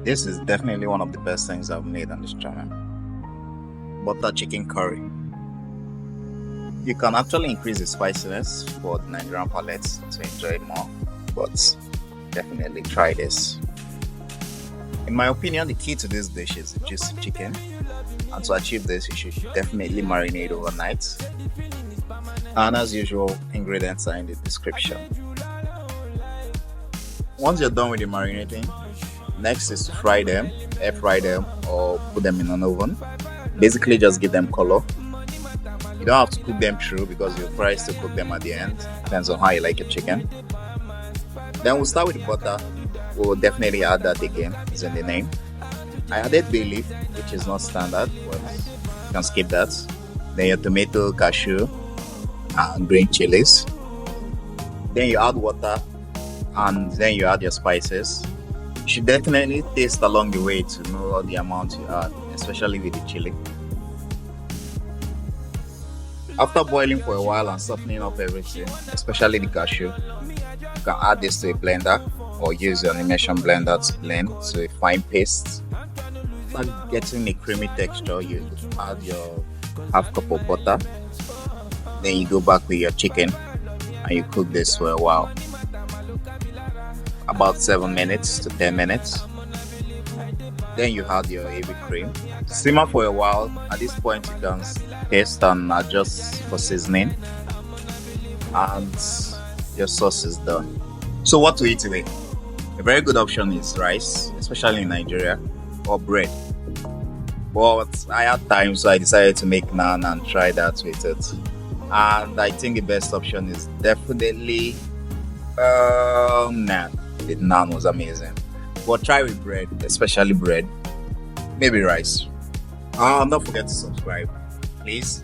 This is definitely one of the best things I've made on this channel. Butter chicken curry. You can actually increase the spiciness for the Nigerian palate to enjoy it more, but definitely try this. In my opinion, the key to this dish is the juicy chicken, and to achieve this, you should definitely marinate overnight. And as usual, ingredients are in the description. Once you're done with the marinating, next is to fry them, air fry them, or put them in an oven. Basically, just give them color. You don't have to cook them through because your fry is to cook them at the end. Depends on how you like your chicken. Then we'll start with the butter. We'll definitely add that again, it's in the name. I added Bayleaf, which is not standard, but you can skip that. Then your tomato, cashew, and green chilies. Then you add water, and then you add your spices. You should definitely taste along the way to know the amount you add, especially with the chili. After boiling for a while and softening up everything, especially the cashew, you can add this to a blender or use your animation blender to blend to a fine paste. Start getting a creamy texture, you add your half cup of butter. Then you go back with your chicken and you cook this for a while. About 7 minutes to 10 minutes. Then you add your heavy cream. Simmer for a while. At this point you can taste and adjust for seasoning. And your sauce is done. So what to eat with? A very good option is rice, especially in Nigeria, or bread. But I had time, so I decided to make naan and try that with it. And I think the best option is definitely naan. The naan was amazing. But try with bread, especially bread. Maybe rice. Don't forget to subscribe, please.